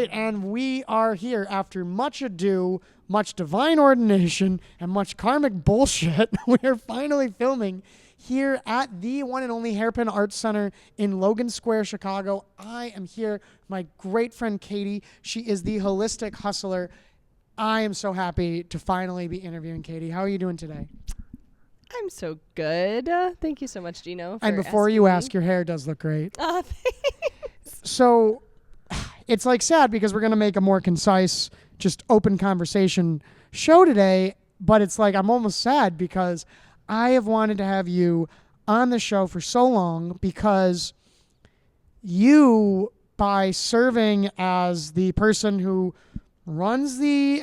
right, and we are here after much ado, much divine ordination, and much karmic bullshit. We are finally filming here at the one and only Hairpin Arts Center in Logan Square, Chicago. I am here with my great friend Katie. She is the holistic hustler. I am so happy to finally be interviewing Katie. How are you doing today? I'm so good. Thank you so much, Gino. And before you ask, your hair does look great. Thanks. So it's like sad because we're going to make a more concise, just open conversation show today. But it's like I'm almost sad because I have wanted to have you on the show for so long because you, by serving as the person who runs the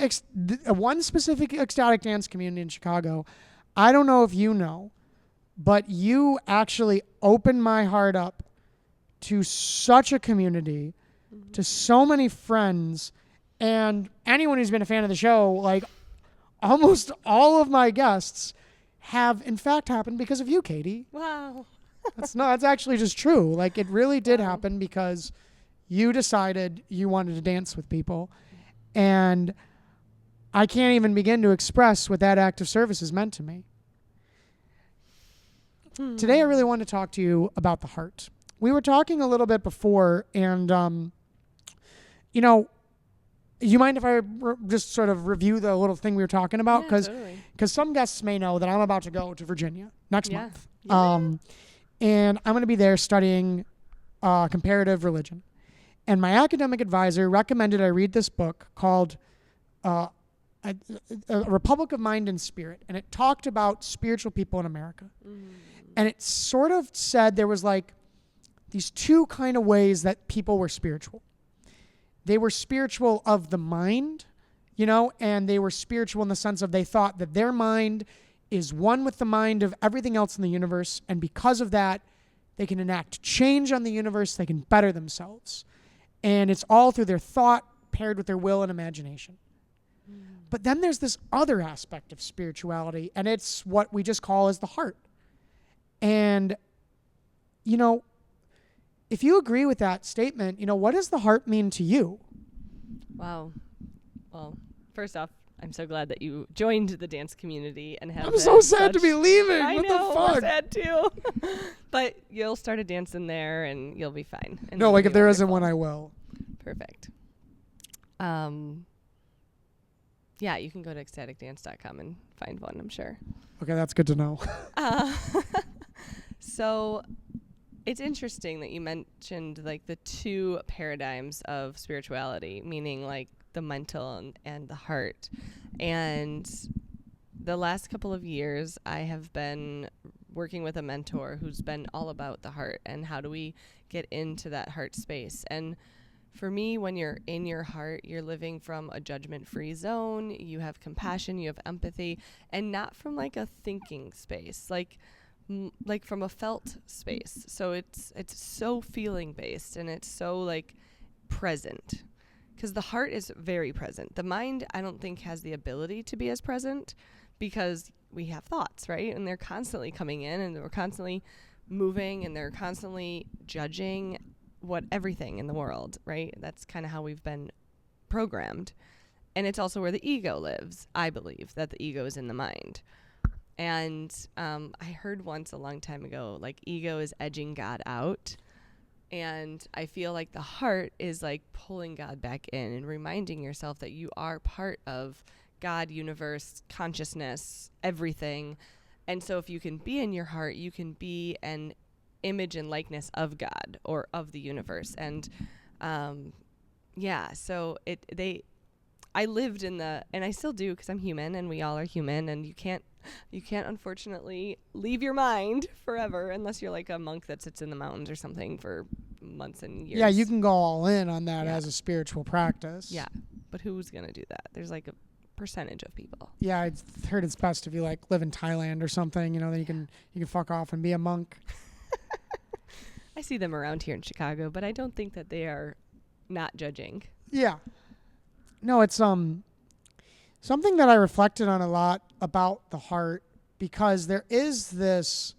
one specific ecstatic dance community in Chicago, I don't know if you know, but you actually opened my heart up to such a community, to so many friends, and anyone who's been a fan of the show, like almost all of my guests have in fact happened because of you, Katie. Wow. That's actually just true. Like it really did happen because you decided you wanted to dance with people. And I can't even begin to express what that act of service has meant to me. Today I really want to talk to you about the heart. We were talking a little bit before, and you know, you mind if I just sort of review the little thing we were talking about? Because some guests may know that I'm about to go to Virginia next month. Yeah. And I'm going to be there studying comparative religion. And my academic advisor recommended I read this book called A Republic of Mind and Spirit. And it talked about spiritual people in America. And it sort of said there was like these two kind of ways that people were spiritual. They were spiritual of the mind, you know, and they were spiritual in the sense of they thought that their mind is one with the mind of everything else in the universe. And because of that, they can enact change on the universe. They can better themselves. And it's all through their thought paired with their will and imagination. But then there's this other aspect of spirituality, and it's what we just call as the heart. And, you know, if you agree with that statement, you know, what does the heart mean to you? Wow. Well, first off, I'm so glad that you joined the dance community and have. I'm so sad to be leaving. I what know, the fuck? I'm sad too. But you'll start a dance in there, and you'll be fine. And No, like if there isn't wonderful. one, I will. Perfect. Yeah, you can go to ecstaticdance.com and find one, I'm sure. Okay, that's good to know. So it's interesting that you mentioned like the two paradigms of spirituality, meaning like the mental and the heart. And the last couple of years, I have been working with a mentor who's been all about the heart and how do we get into that heart space. And for me, when you're in your heart, you're living from a judgment-free zone. You have compassion, you have empathy, and not from like a thinking space, like from a felt space. So it's so feeling based, and it's so like present, because the heart is very present. The mind, I don't think, has the ability to be as present because we have thoughts, right? And they're constantly coming in, and we're constantly moving, and they're constantly judging everything in the world, right? That's kind of how we've been programmed. And it's also where the ego lives. I believe that the ego is in the mind. And I heard once a long time ago, like ego is edging God out. And I feel like the heart is like pulling God back in and reminding yourself that you are part of God, universe, consciousness, everything. And so if you can be in your heart, you can be an image and likeness of God or of the universe. And so I lived in and I still do because I'm human and we all are human, and you can't unfortunately leave your mind forever unless you're like a monk that sits in the mountains or something for months and years. Yeah, you can go all in on that as a spiritual practice. Yeah, but who's going to do that? There's like a percentage of people. Yeah, I've heard it's best if you like live in Thailand or something, you know, then you can fuck off and be a monk. I see them around here in Chicago, but I don't think that they are not judging. Yeah. No, it's something that I reflected on a lot about the heart, because there is this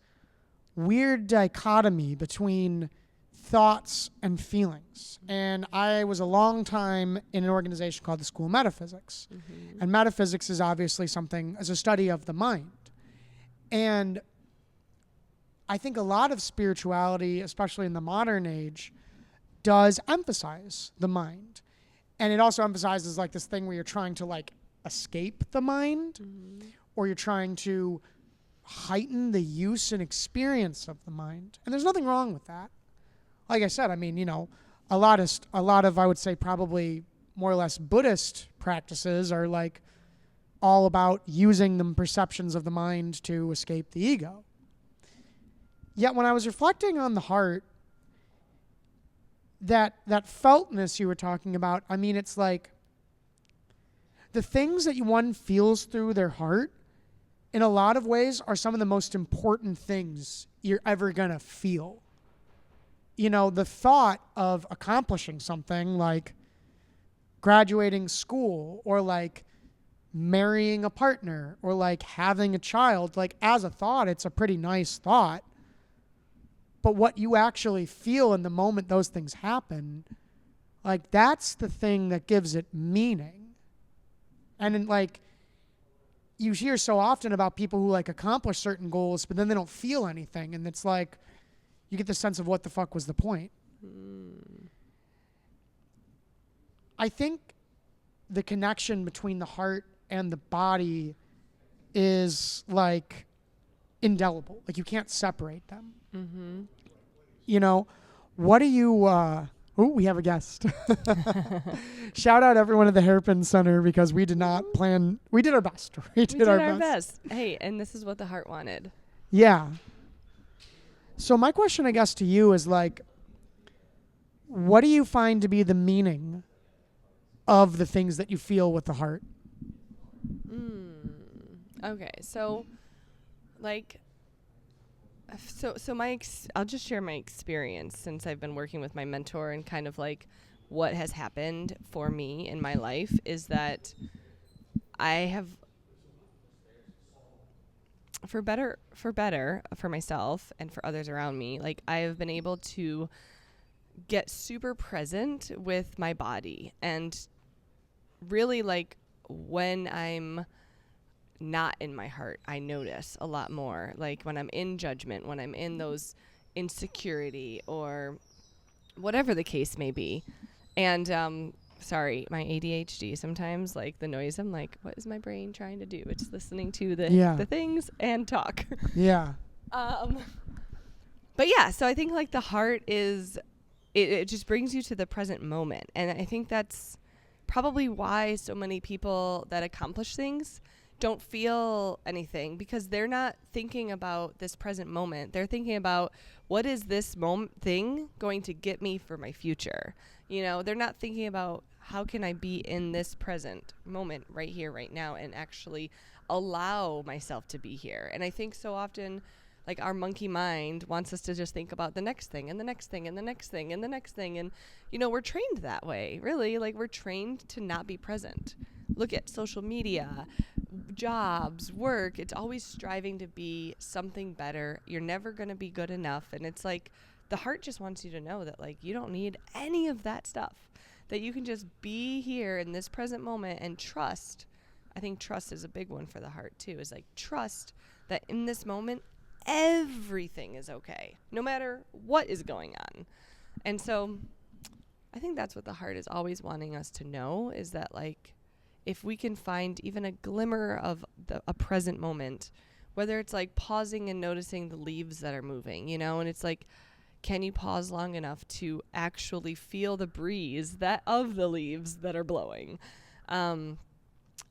weird dichotomy between thoughts and feelings. And I was a long time in an organization called the School of Metaphysics. Mm-hmm. And metaphysics is obviously something as a study of the mind. And I think a lot of spirituality, especially in the modern age, does emphasize the mind. And it also emphasizes like this thing where you're trying to like escape the mind, or you're trying to heighten the use and experience of the mind. And there's nothing wrong with that. Like I said, I mean, a lot of I would say probably more or less Buddhist practices are like all about using the perceptions of the mind to escape the ego. Yet when I was reflecting on the heart, that feltness you were talking about, I mean, it's like the things that one feels through their heart in a lot of ways are some of the most important things you're ever going to feel. The thought of accomplishing something like graduating school, or like marrying a partner, or like having a child, like as a thought, it's a pretty nice thought. But what you actually feel in the moment those things happen, like that's the thing that gives it meaning. And like you hear so often about people who like accomplish certain goals, but then they don't feel anything. And it's like, you get the sense of what the fuck was the point. I think the connection between the heart and the body is like indelible. Like you can't separate them. Mm-hmm. What do you, we have a guest. Shout out everyone at the Hairpin Center, because we did not plan, we did our best. We did our best. Hey, and this is what the heart wanted. Yeah. So my question, I guess, to you is like, what do you find to be the meaning of the things that you feel with the heart? Okay, so like, I'll just share my experience since I've been working with my mentor, and kind of like what has happened for me in my life is that I have, for better, for myself and for others around me, like I have been able to get super present with my body. And really, like, when I'm not in my heart, I notice a lot more. Like when I'm in judgment, when I'm in those insecurity, or whatever the case may be. And sorry, my ADHD, sometimes like the noise, I'm like, what is my brain trying to do? It's listening to the things and talk. Yeah. But yeah, so I think like the heart is, it just brings you to the present moment. And I think that's probably why so many people that accomplish things don't feel anything, because they're not thinking about this present moment. They're thinking about, what is this thing going to get me for my future? They're not thinking about, how can I be in this present moment right here, right now, and actually allow myself to be here. And I think so often, like, our monkey mind wants us to just think about the next thing and the next thing and the next thing and the next thing. And, we're trained that way, really. Like, we're trained to not be present. Look at social media, jobs, work. It's always striving to be something better. You're never going to be good enough. And it's like, the heart just wants you to know that, like, you don't need any of that stuff, that you can just be here in this present moment and trust. I think trust is a big one for the heart too, is like trust that in this moment, everything is okay, no matter what is going on. And so I think that's what the heart is always wanting us to know, is that, like, if we can find even a glimmer of a present moment, whether it's like pausing and noticing the leaves that are moving, and it's like, can you pause long enough to actually feel the breeze of the leaves that are blowing? I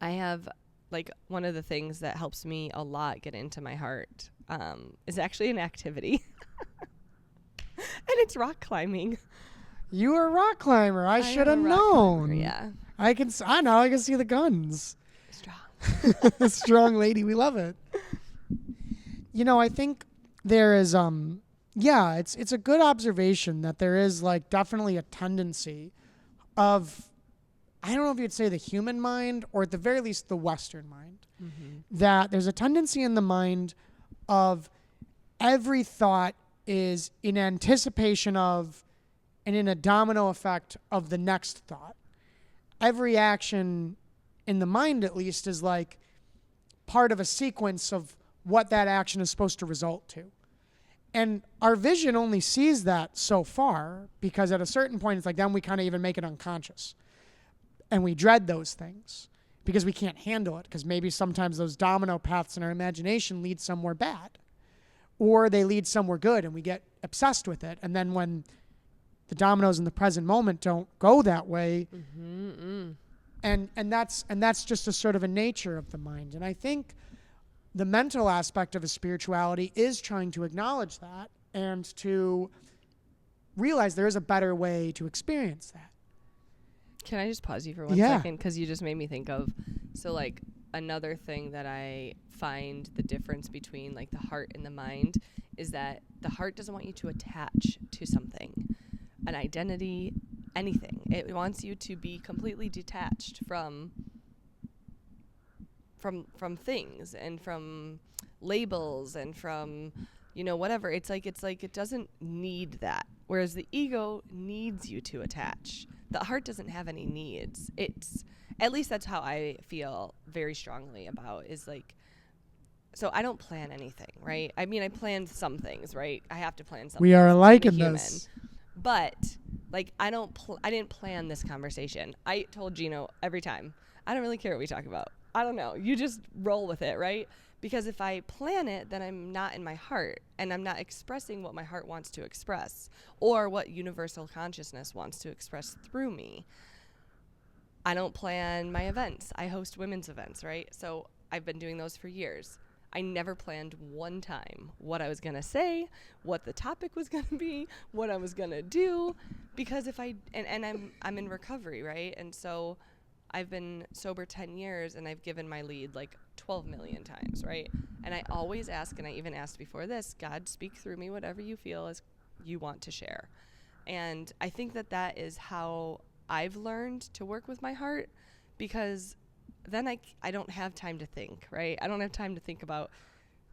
have, like, one of the things that helps me a lot get into my heart is actually an activity. And it's rock climbing. You are a rock climber. I should have known. Climber, yeah. I can see the guns. Strong. Strong lady. We love it. I think there is, it's a good observation that there is, like, definitely a tendency of, I don't know if you'd say the human mind, or at the very least the Western mind, that there's a tendency in the mind of every thought is in anticipation of and in a domino effect of the next thought. Every action in the mind, at least, is like part of a sequence of what that action is supposed to result to. And our vision only sees that so far, because at a certain point, it's like then we kind of even make it unconscious. And we dread those things because we can't handle it, because maybe sometimes those domino paths in our imagination lead somewhere bad, or they lead somewhere good and we get obsessed with it. And then when the dominoes in the present moment don't go that way, and that's just a sort of a nature of the mind. And I think the mental aspect of a spirituality is trying to acknowledge that and to realize there is a better way to experience that. Can I just pause you for 1 second? Because you just made me think of, so like another thing that I find the difference between like the heart and the mind is that the heart doesn't want you to attach to something, an identity, anything. It wants you to be completely detached from things and from labels and from, whatever. It's like it doesn't need that. Whereas the ego needs you to attach. The heart doesn't have any needs. It's, at least that's how I feel very strongly about, is like, so I don't plan anything, right? I mean, I plan some things, right? I have to plan something. We are alike in this. But like, I didn't plan this conversation. I told Gino every time, I don't really care what we talk about. I don't know. You just roll with it, right? Because if I plan it, then I'm not in my heart, and I'm not expressing what my heart wants to express or what universal consciousness wants to express through me. I don't plan my events. I host women's events, right? So I've been doing those for years. I never planned one time what I was going to say, what the topic was going to be, what I was going to do, because if I'm in recovery, right? And so I've been sober 10 years, and I've given my lead like 12 million times, right? And I always ask, and I even asked before this, God, speak through me whatever you feel as you want to share. And I think that is how I've learned to work with my heart, because then I don't have time to think, right? I don't have time to think about,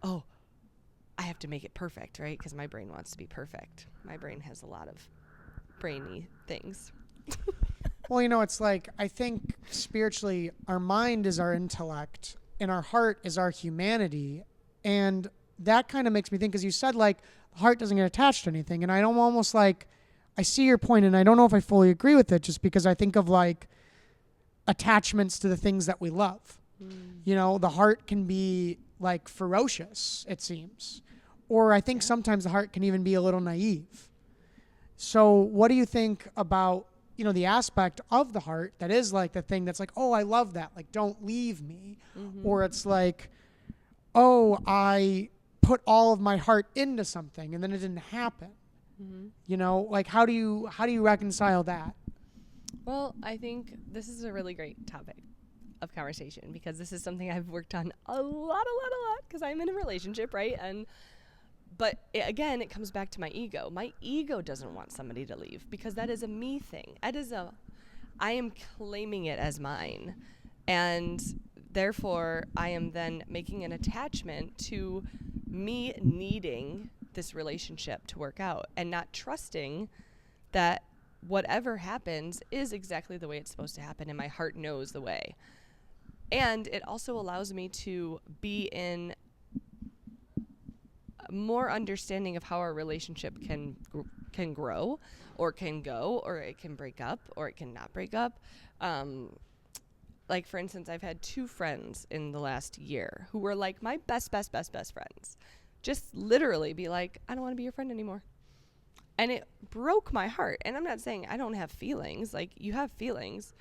oh, I have to make it perfect, right? Because my brain wants to be perfect. My brain has a lot of brainy things. Well, it's like, I think spiritually, our mind is our intellect and our heart is our humanity. And that kind of makes me think, because you said like the heart doesn't get attached to anything. And I don't almost like, I see your point, and I don't know if I fully agree with it, just because I think of like attachments to the things that we love. The heart can be like ferocious, it seems. Or I think sometimes the heart can even be a little naive. So what do you think about, the aspect of the heart that is like the thing that's like, oh, I love that, like, don't leave me. Or it's like, oh, I put all of my heart into something and then it didn't happen. Like, how do you reconcile that? Well, I think this is a really great topic of conversation, because this is something I've worked on a lot, because I'm in a relationship, right? But again, it comes back to my ego. My ego doesn't want somebody to leave, because that is a me thing. I am claiming it as mine. And therefore, I am then making an attachment to me needing this relationship to work out, and not trusting that whatever happens is exactly the way it's supposed to happen, and my heart knows the way. And it also allows me to be in more understanding of how our relationship can grow, or can go, or it can break up, or it can not break up. Like, for instance, I've had 2 friends in the last year who were like my best friends. Just literally be like, I don't want to be your friend anymore. And it broke my heart. And I'm not saying I don't have feelings. Like, you have feelings.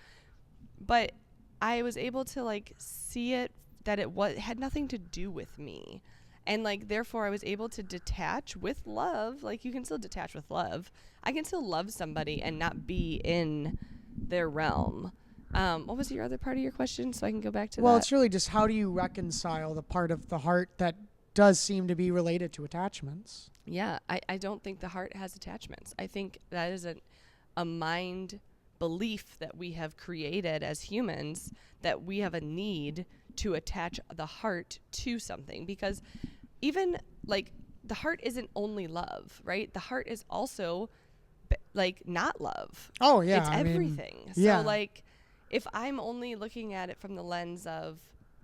But I was able to, like, see it, that it had nothing to do with me. And, like, therefore, I was able to detach with love. Like, you can still detach with love. I can still love somebody and not be in their realm. What was your other part of your question, so I can go back to that? Well, it's really just, how do you reconcile the part of the heart that does seem to be related to attachments? Yeah, I don't think the heart has attachments. I think that is a mind belief that we have created as humans, that we have a need to attach the heart to something. Because even, like, the heart isn't only love, right? The heart is also like not love. Oh yeah, It's everything. yeah. So like if I'm only looking at it from the lens of,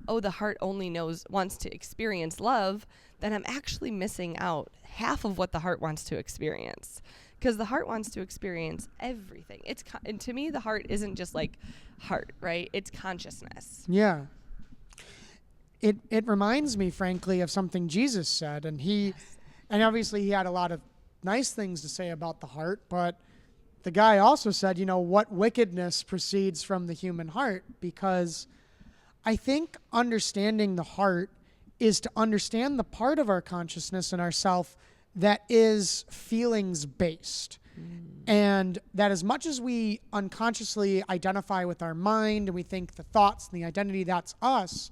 oh, the heart only wants to experience love, then I'm actually missing out half of what the heart wants to experience. Because the heart wants to experience everything. And to me, the heart isn't just like heart, right? It's consciousness. Yeah. It reminds me, frankly, of something Jesus said, and and obviously he had a lot of nice things to say about the heart, but the guy also said, what wickedness proceeds from the human heart, because I think understanding the heart is to understand the part of our consciousness and ourself that is feelings based. And that as much as we unconsciously identify with our mind and we think the thoughts and the identity, that's us,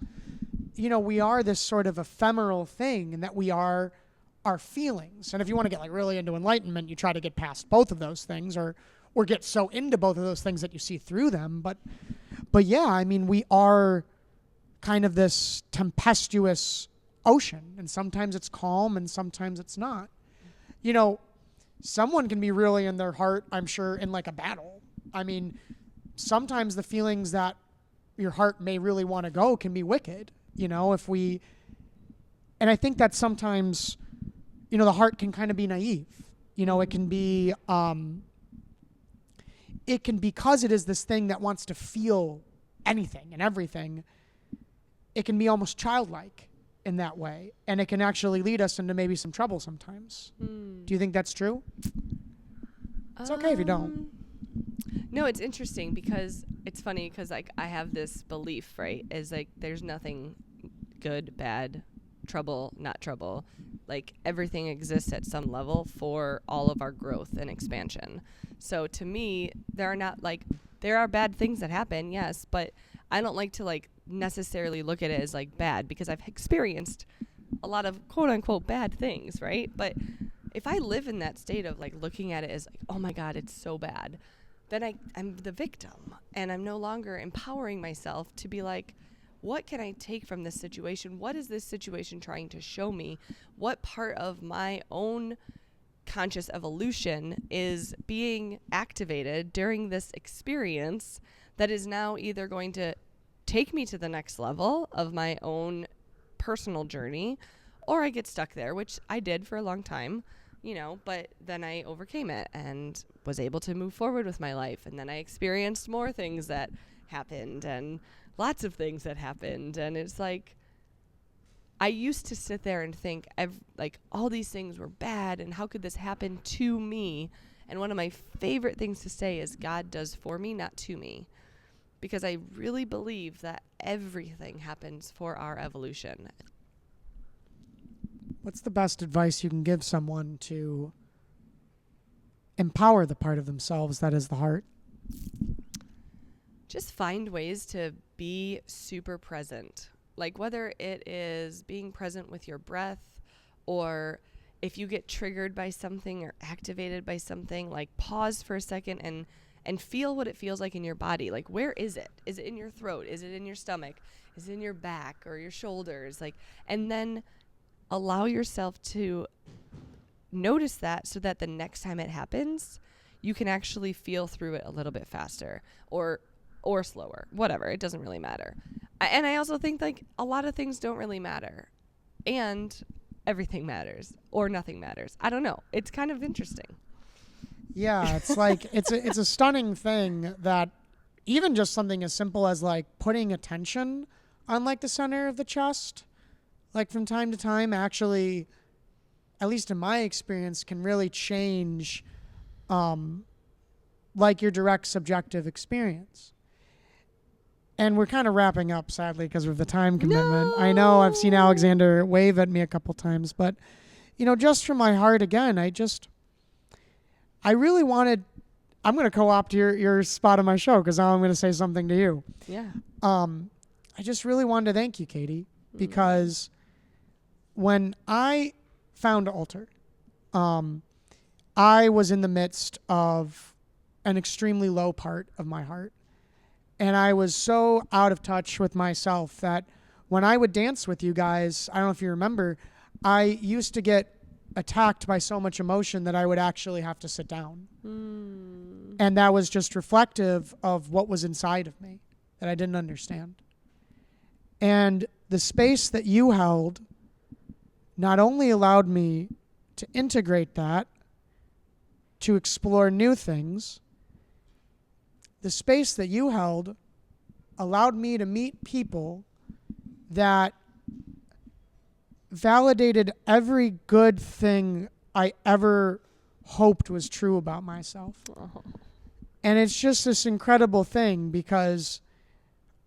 we are this sort of ephemeral thing, and that we are our feelings. And if you want to get like really into enlightenment, you try to get past both of those things, or get so into both of those things that you see through them. But yeah, we are kind of this tempestuous ocean, and sometimes it's calm and sometimes it's not. Someone can be really in their heart, I'm sure, in like a battle. Sometimes the feelings that your heart may really want to go can be wicked, and I think that sometimes, the heart can kind of be naive. It can be, because it is this thing that wants to feel anything and everything, it can be almost childlike in that way. And it can actually lead us into maybe some trouble sometimes. Do you think that's true? It's okay if you don't. No, it's interesting because it's funny because like I have this belief, right? Is like there's nothing good, bad, trouble, not trouble. Like everything exists at some level for all of our growth and expansion. So to me, there are bad things that happen, yes, but I don't like to like necessarily look at it as like bad because I've experienced a lot of quote unquote bad things, right? But if I live in that state of like looking at it as like, oh my God, it's so bad, then I'm the victim, and I'm no longer empowering myself to be like, what can I take from this situation? What is this situation trying to show me? What part of my own conscious evolution is being activated during this experience that is now either going to take me to the next level of my own personal journey, or I get stuck there, which I did for a long time, but then I overcame it and was able to move forward with my life. And then I experienced more things that happened and lots of things that happened. And it's like, I used to sit there and think like all these things were bad and how could this happen to me? And one of my favorite things to say is God does for me, not to me. Because I really believe that everything happens for our evolution. What's the best advice you can give someone to empower the part of themselves that is the heart? Just find ways to be super present. Like whether it is being present with your breath, or if you get triggered by something or activated by something, like pause for a second and feel what it feels like in your body. Like, where is it? Is it in your throat? Is it in your stomach? Is it in your back or your shoulders? Like, and then allow yourself to notice that so that the next time it happens, you can actually feel through it a little bit faster or slower, whatever. It doesn't really matter. And I also think like a lot of things don't really matter, and everything matters or nothing matters. I don't know. It's kind of interesting. Yeah, it's like it's a stunning thing that even just something as simple as like putting attention on like the center of the chest, like from time to time, actually, at least in my experience, can really change like your direct subjective experience. And we're kind of wrapping up, sadly, because of the time commitment. No! I know I've seen Alexander wave at me a couple times, but just from my heart again, I really wanted, I'm going to co-opt your spot on my show because now I'm going to say something to you. Yeah. I just really wanted to thank you, Katie, because when I found Alter, I was in the midst of an extremely low part of my heart. And I was so out of touch with myself that when I would dance with you guys, I don't know if you remember, I used to get attacked by so much emotion that I would actually have to sit down. Mm. And that was just reflective of what was inside of me that I didn't understand. And the space that you held not only allowed me to integrate that, to explore new things, the space that you held allowed me to meet people that validated every good thing I ever hoped was true about myself. Oh. And it's just this incredible thing because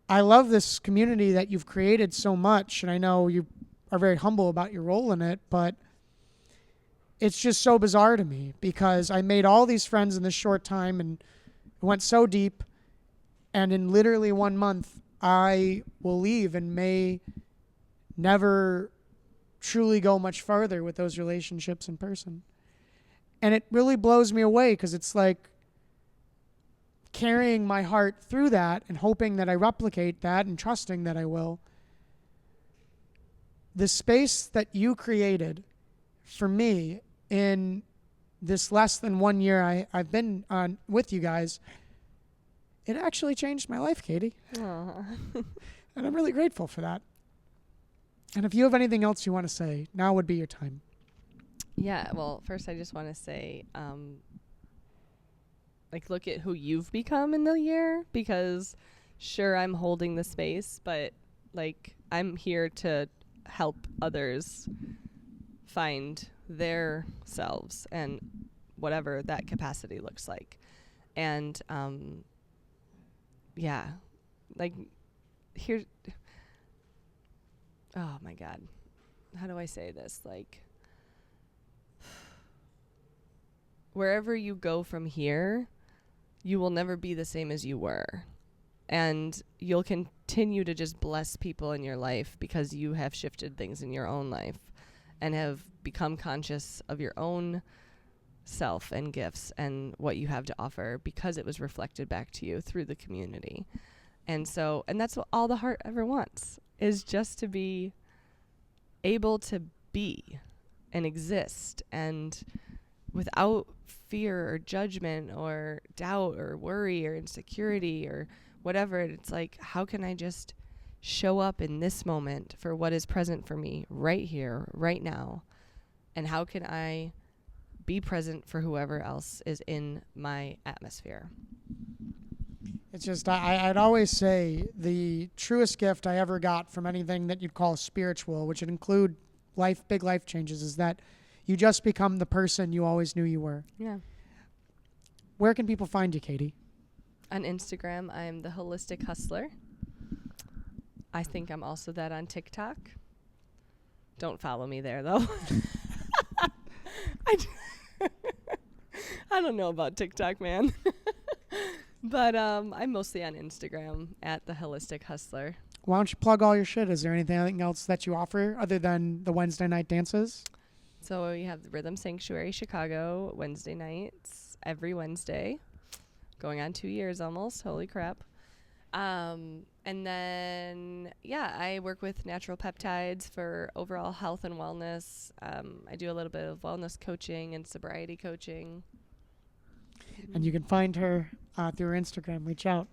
I love this community that you've created so much, and I know you are very humble about your role in it, but it's just so bizarre to me because I made all these friends in this short time and went so deep, and in literally 1 month, I will leave and may never truly go much farther with those relationships in person. And it really blows me away because it's like carrying my heart through that and hoping that I replicate that and trusting that I will. The space that you created for me in this less than 1 year I've been on with you guys, it actually changed my life, Katie. And I'm really grateful for that. And if you have anything else you want to say, now would be your time. Yeah, well, first I just want to say, look at who you've become in the year, because sure, I'm holding the space, but I'm here to help others find their selves and whatever that capacity looks like. And here, oh my God, how do I say this? Wherever you go from here, you will never be the same as you were. And you'll continue to just bless people in your life because you have shifted things in your own life and have become conscious of your own self and gifts and what you have to offer because it was reflected back to you through the community. And that's what all the heart ever wants, is just to be able to be and exist, and without fear or judgment or doubt or worry or insecurity or whatever. It's like, how can I just show up in this moment for what is present for me right here, right now? And how can I be present for whoever else is in my atmosphere? It's just, I'd always say the truest gift I ever got from anything that you'd call spiritual, which would include big life changes, is that you just become the person you always knew you were. Yeah. Where can people find you, Katie? On Instagram, I'm the Holistic Hustler. I think I'm also that on TikTok. Don't follow me there, though. I don't know about TikTok, man. But I'm mostly on Instagram at the Holistic Hustler. Why don't you plug all your shit? Is there anything else that you offer other than the Wednesday night dances? So we have the Rhythm Sanctuary Chicago Wednesday nights, every Wednesday. Going on 2 years almost. Holy crap. And then, I work with natural peptides for overall health and wellness. I do a little bit of wellness coaching and sobriety coaching. And you can find her through her Instagram. Reach out.